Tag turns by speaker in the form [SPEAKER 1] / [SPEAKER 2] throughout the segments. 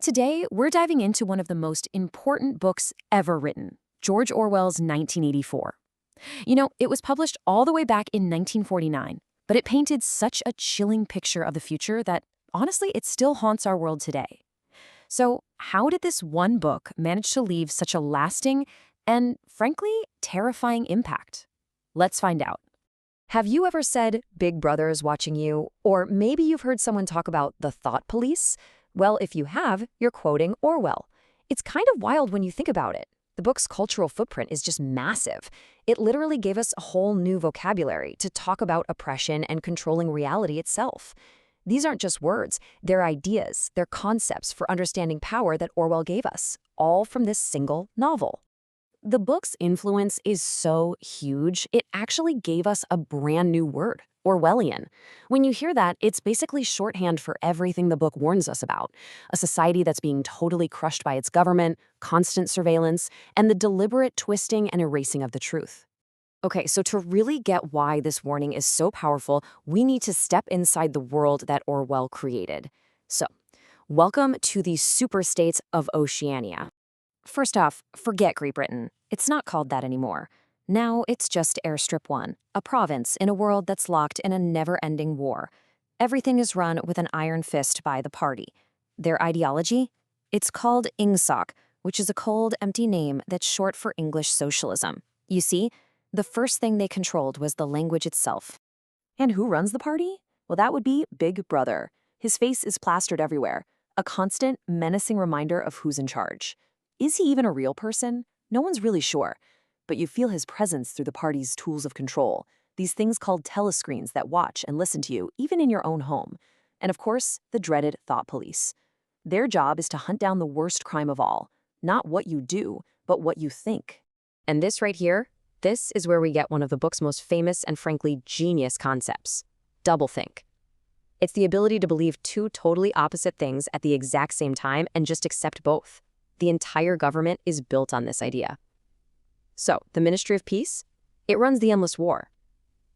[SPEAKER 1] Today, we're diving into one of the most important books ever written, George Orwell's 1984. It was published all the way back in 1949, but it painted such a chilling picture of the future that, honestly, it still haunts our world today. So, how did this one book manage to leave such a lasting and, frankly, terrifying impact? Let's find out.
[SPEAKER 2] Have you ever said, Big Brother is watching you? Or maybe you've heard someone talk about the thought police? Well, if you have, you're quoting Orwell. It's kind of wild when you think about it. The book's cultural footprint is just massive. It literally gave us a whole new vocabulary to talk about oppression and controlling reality itself. These aren't just words, they're ideas, they're concepts for understanding power that Orwell gave us, all from this single novel.
[SPEAKER 1] The book's influence is so huge, it actually gave us a brand new word, Orwellian. When you hear that, it's basically shorthand for everything the book warns us about: a society that's being totally crushed by its government, constant surveillance, and the deliberate twisting and erasing of the truth. Okay, so to really get why this warning is so powerful, we need to step inside the world that Orwell created. So, welcome to the superstates of Oceania. First off, forget Great Britain. It's not called that anymore. Now it's just Airstrip 1, a province in a world that's locked in a never-ending war. Everything is run with an iron fist by the party. Their ideology? It's called INGSOC, which is a cold, empty name that's short for English socialism. You see, the first thing they controlled was the language itself. And who runs the party? Well, that would be Big Brother. His face is plastered everywhere, a constant, menacing reminder of who's in charge. Is he even a real person? No one's really sure. But you feel his presence through the party's tools of control, these things called telescreens that watch and listen to you, even in your own home. And of course, the dreaded thought police. Their job is to hunt down the worst crime of all, not what you do, but what you think.
[SPEAKER 2] And this right here, this is where we get one of the book's most famous and frankly genius concepts: doublethink. It's the ability to believe two totally opposite things at the exact same time and just accept both. The entire government is built on this idea. So, the Ministry of Peace? It runs the endless war.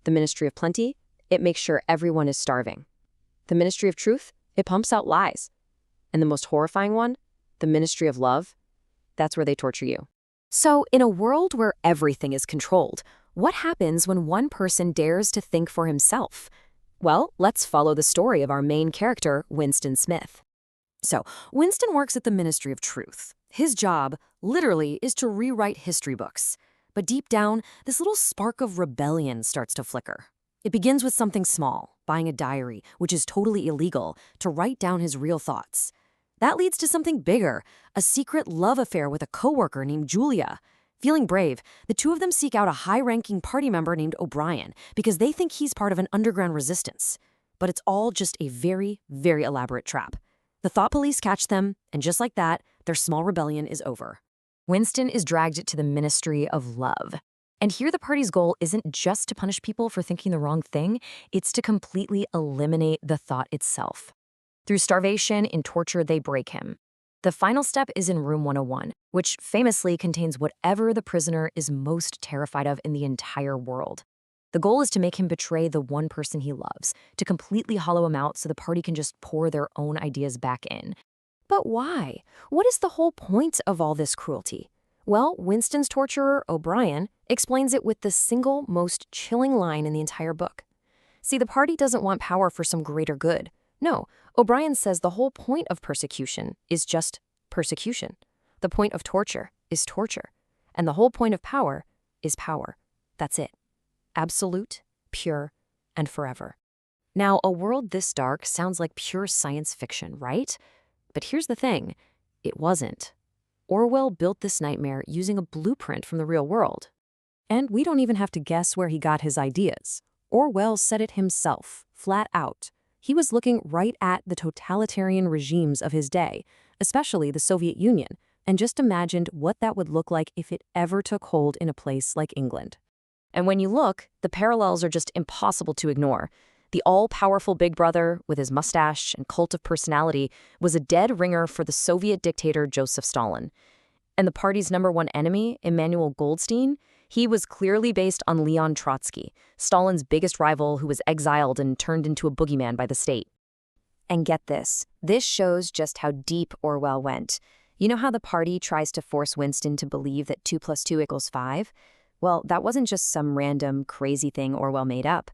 [SPEAKER 2] The Ministry of Plenty? It makes sure everyone is starving. The Ministry of Truth? It pumps out lies. And the most horrifying one? The Ministry of Love? That's where they torture you.
[SPEAKER 1] So, in a world where everything is controlled, what happens when one person dares to think for himself? Well, let's follow the story of our main character, Winston Smith. So, Winston works at the Ministry of Truth. His job, literally, is to rewrite history books. But deep down, this little spark of rebellion starts to flicker. It begins with something small, buying a diary, which is totally illegal, to write down his real thoughts. That leads to something bigger, a secret love affair with a coworker named Julia. Feeling brave, the two of them seek out a high-ranking party member named O'Brien because they think he's part of an underground resistance. But it's all just a very, very elaborate trap. The thought police catch them, and just like that, their small rebellion is over. Winston is dragged to the Ministry of Love. And here the party's goal isn't just to punish people for thinking the wrong thing, it's to completely eliminate the thought itself. Through starvation and torture, they break him. The final step is in Room 101, which famously contains whatever the prisoner is most terrified of in the entire world. The goal is to make him betray the one person he loves, to completely hollow him out so the party can just pour their own ideas back in. But why? What is the whole point of all this cruelty? Well, Winston's torturer, O'Brien, explains it with the single most chilling line in the entire book. See, the party doesn't want power for some greater good. No, O'Brien says the whole point of persecution is just persecution. The point of torture is torture. And the whole point of power is power. That's it. Absolute, pure, and forever. Now, a world this dark sounds like pure science fiction, right? But here's the thing, it wasn't. Orwell built this nightmare using a blueprint from the real world. And we don't even have to guess where he got his ideas. Orwell said it himself, flat out. He was looking right at the totalitarian regimes of his day, especially the Soviet Union, and just imagined what that would look like if it ever took hold in a place like England. And when you look, the parallels are just impossible to ignore. The all-powerful Big Brother, with his mustache and cult of personality, was a dead ringer for the Soviet dictator Joseph Stalin. And the party's #1 enemy, Emmanuel Goldstein, he was clearly based on Leon Trotsky, Stalin's biggest rival who was exiled and turned into a boogeyman by the state. And get this shows just how deep Orwell went. You know how the party tries to force Winston to believe that 2 + 2 = 5? Well, that wasn't just some random, crazy thing Orwell made up.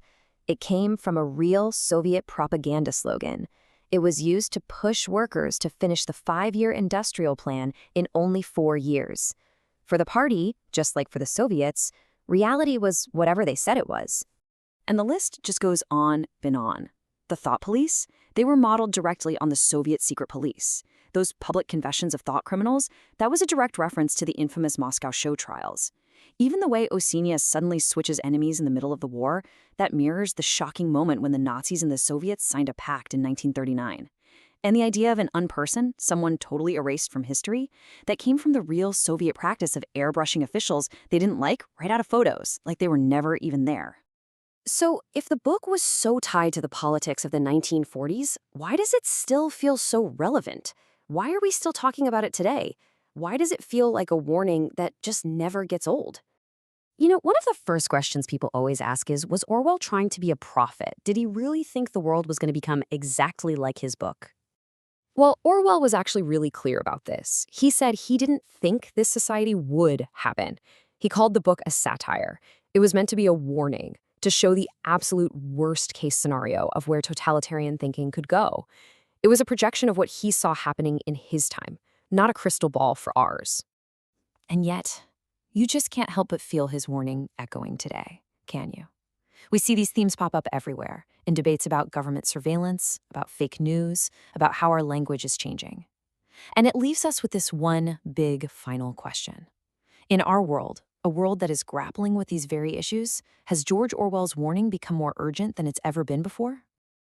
[SPEAKER 1] It came from a real Soviet propaganda slogan. It was used to push workers to finish the 5-year industrial plan in only 4 years. For the party, just like for the Soviets, reality was whatever they said it was.
[SPEAKER 2] And the list just goes on and on. The thought police, they were modeled directly on the Soviet secret police. Those public confessions of thought criminals, that was a direct reference to the infamous Moscow show trials. Even the way Osenia suddenly switches enemies in the middle of the war, that mirrors the shocking moment when the Nazis and the Soviets signed a pact in 1939. And the idea of an unperson, someone totally erased from history, that came from the real Soviet practice of airbrushing officials they didn't like right out of photos, like they were never even there. So, if the book was so tied to the politics of the 1940s, why does it still feel so relevant? Why are we still talking about it today? Why does it feel like a warning that just never gets old? One of the first questions people always ask is, was Orwell trying to be a prophet? Did he really think the world was going to become exactly like his book? Well, Orwell was actually really clear about this. He said he didn't think this society would happen. He called the book a satire. It was meant to be a warning, to show the absolute worst-case scenario of where totalitarian thinking could go. It was a projection of what he saw happening in his time, not a crystal ball for ours.
[SPEAKER 1] And yet, you just can't help but feel his warning echoing today, can you? We see these themes pop up everywhere, in debates about government surveillance, about fake news, about how our language is changing. And it leaves us with this one big final question. In our world, a world that is grappling with these very issues, has George Orwell's warning become more urgent than it's ever been before?